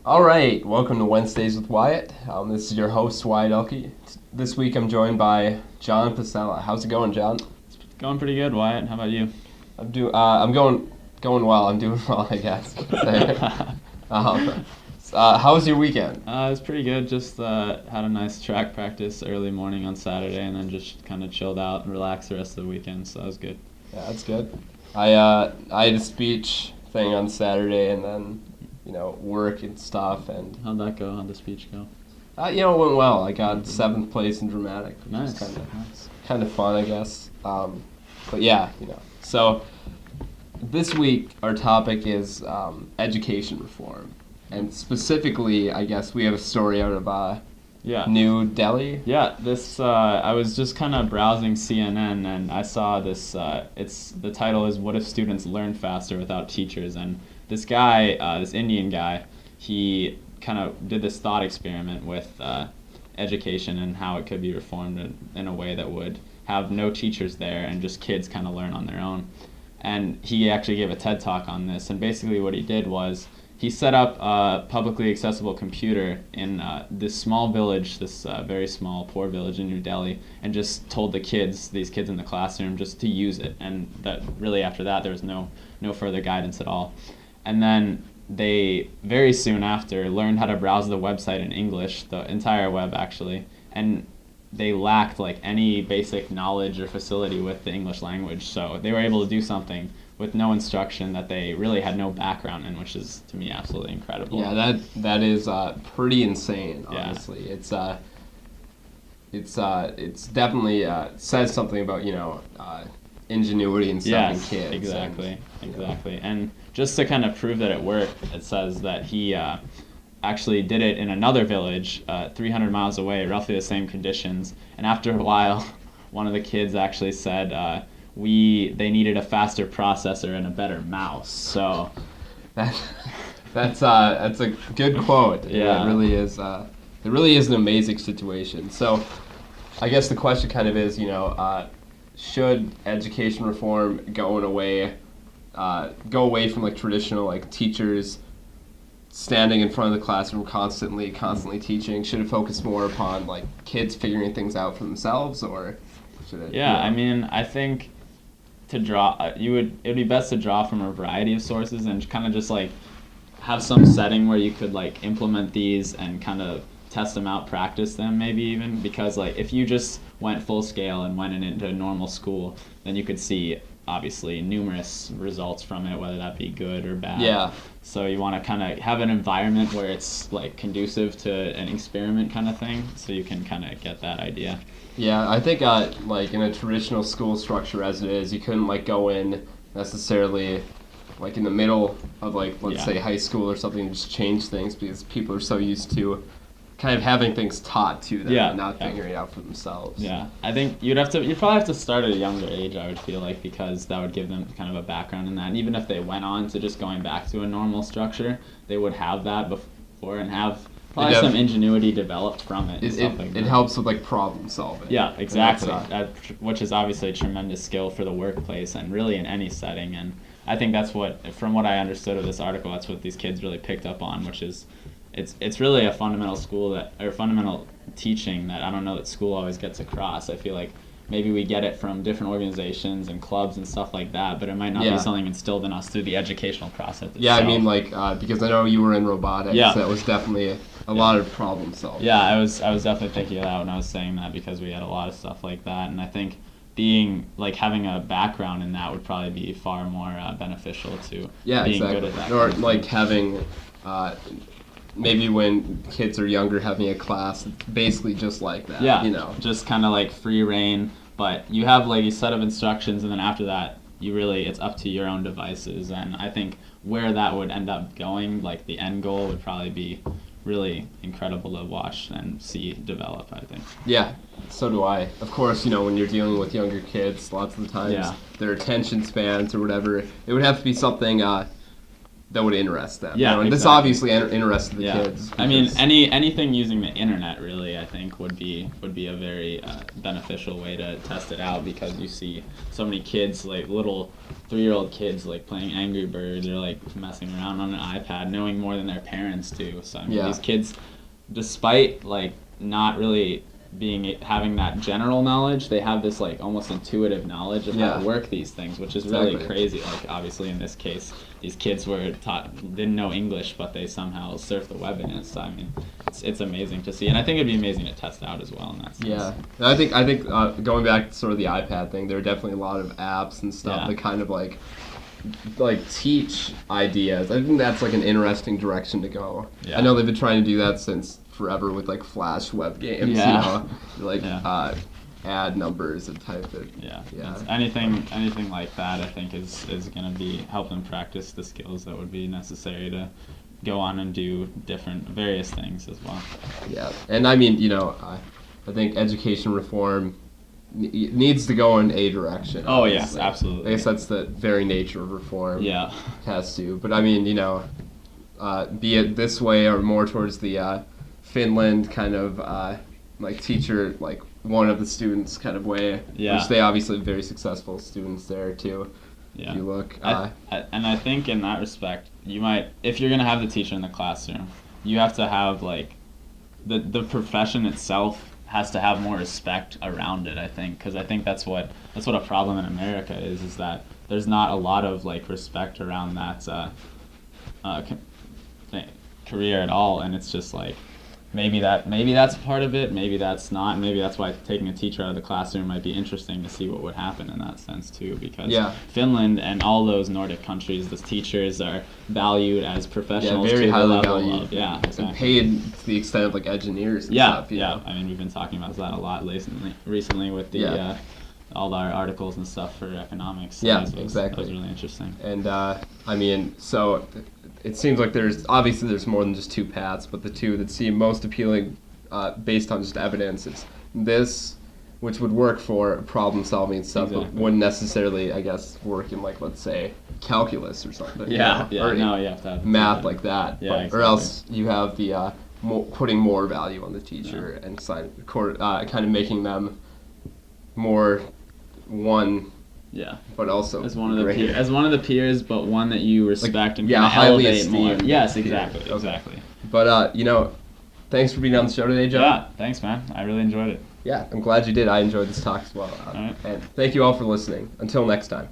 All right, welcome to Wednesdays with Wyatt. This is your host, Wyatt. This week I'm joined by John Pasella. How's it going, John? It's going pretty good, Wyatt. How about you? I'm going well. I'm doing well, I guess. How was your weekend? It was pretty good. Just had a nice track practice early morning on Saturday, and then just kind of chilled out and relaxed the rest of the weekend. So that was good. Yeah, that's good. I had a speech thing on Saturday, and then work and stuff. And how'd that go? How'd the speech go? It went well. I got 7th place in dramatic. Which Nice. is kind of fun, I guess. But yeah, So this week our topic is education reform, and specifically, I guess we have a story out of New Delhi. Yeah, this I was just kind of browsing CNN and I saw this. The title is "What if students learn faster without teachers?" And this guy, this Indian guy, he kind of did this thought experiment with education and how it could be reformed in a way that would have no teachers there and just kids kind of learn on their own. And he actually gave a TED Talk on this. And basically what he did was he set up a publicly accessible computer in this small village, this very small, poor village in New Delhi, and just told these kids in the classroom, just to use it. And that really after that, there was no further guidance at all. And then they, very soon after, learned how to browse the website in English, the entire web actually, and they lacked any basic knowledge or facility with the English language. So they were able to do something with no instruction that they really had no background in, which is, to me, absolutely incredible. Yeah, that is pretty insane, honestly. Yeah. It's definitely says something about, ingenuity and stuff in kids. Exactly. And just to kind of prove that it worked, it says that he actually did it in another village 300 miles away, roughly the same conditions. And after a while, one of the kids actually said they needed a faster processor and a better mouse. So that's a good quote. Yeah. It really is. It really is an amazing situation. So I guess the question kind of is, should education reform go away from traditional teachers standing in front of the classroom constantly teaching? Should it focus more upon kids figuring things out for themselves, or should it? Yeah, I mean, I think to draw, it would be best to draw from a variety of sources and kind of just have some setting where you could implement these and kind of test them out, practice them maybe even, because if you just went full scale and went into a normal school, then you could see obviously numerous results from it, whether that be good or bad. Yeah. So you want to kind of have an environment where it's conducive to an experiment kind of thing, so you can kind of get that idea. Yeah, I think in a traditional school structure as it is, you couldn't go in necessarily in the middle of let's say high school or something and just change things, because people are so used to kind of having things taught to them and not figuring it out for themselves. Yeah, I think you'd probably have to start at a younger age, I would feel because that would give them kind of a background in that. And even if they went on to just going back to a normal structure, they would have that before and have probably some ingenuity developed from it. It helps with problem solving. Yeah, exactly. Which is obviously a tremendous skill for the workplace and really in any setting. And I think that's from what I understood of this article, that's what these kids really picked up on, which is it's really a fundamental teaching that I don't know that school always gets across. I feel like maybe we get it from different organizations and clubs and stuff like that, but it might not be something instilled in us through the educational process itself. Yeah, I mean because I know you were in robotics, so that was definitely a lot of problem solving. Yeah, I was definitely thinking of that when I was saying that, because we had a lot of stuff like that, and I think having a background in that would probably be far more beneficial to being good at that. Or having maybe when kids are younger, having a class it's basically just like that. Yeah, just kind of free reign, but you have a set of instructions, and then after that, it's up to your own devices. And I think where that would end up going, the end goal would probably be really incredible to watch and see develop, I think. Yeah, so do I. Of course, when you're dealing with younger kids, lots of the times their attention spans or whatever, it would have to be something that that would interest them. Yeah, And this exactly. obviously interested the kids. I mean, because- anything using the internet really, I think, would be a very beneficial way to test it out, because you see so many kids, like little 3-year-old kids, like playing Angry Birds or like messing around on an iPad, knowing more than their parents do. So I mean, these kids, despite like not really having that general knowledge, they have this like almost intuitive knowledge of how to work these things, which is really crazy. Like obviously in this case, these kids didn't know English, but they somehow surfed the web in it. So I mean, it's amazing to see, and I think it'd be amazing to test out as well in that sense. Yeah, and I think going back to sort of the iPad thing, there are definitely a lot of apps and stuff that kind of like teach ideas. I think that's like an interesting direction to go. I know they've been trying to do that since forever with like Flash web games, you know, like add numbers and type it. Anything like that, I think is going to be help them practice the skills that would be necessary to go on and do various things as well. Yeah, and I mean, you know, I think education reform needs to go in a direction. Oh yes, absolutely. I guess that's the very nature of reform. Yeah, has to. But I mean, you know, be it this way or more towards the Finland kind of like teacher, like one of the students kind of way. Yeah. Which they obviously have very successful students there too. Yeah. If you look. And I think in that respect, you might, if you're gonna have the teacher in the classroom, you have to have like the profession itself has to have more respect around it, I think, because I think that's what a problem in America is that there's not a lot of like respect around that career at all, and it's just like maybe that's part of it, maybe that's not, maybe that's why taking a teacher out of the classroom might be interesting to see what would happen in that sense too, because Finland and all those Nordic countries, the teachers are valued as professionals, very highly valued, exactly. And paid to the extent of like engineers and stuff. Yeah. I mean, we've been talking about that a lot recently with the all our articles and stuff for economics. So exactly. That was really interesting. And I mean, so it seems like there's more than just two paths, but the two that seem most appealing based on just evidence is this, which would work for problem solving and stuff, but wouldn't necessarily, I guess, work in like, let's say, calculus or something. Or you have to have math like that. Or else you have the putting more value on the teacher and kind of making them more one. Yeah, but also as one of the peers, but one that you respect and highly elevate more. esteemed. Yes, exactly. But you know, thanks for being on the show today, Joe. Yeah, thanks, man. I really enjoyed it. Yeah, I'm glad you did. I enjoyed this talk as well. All right. And thank you all for listening. Until next time.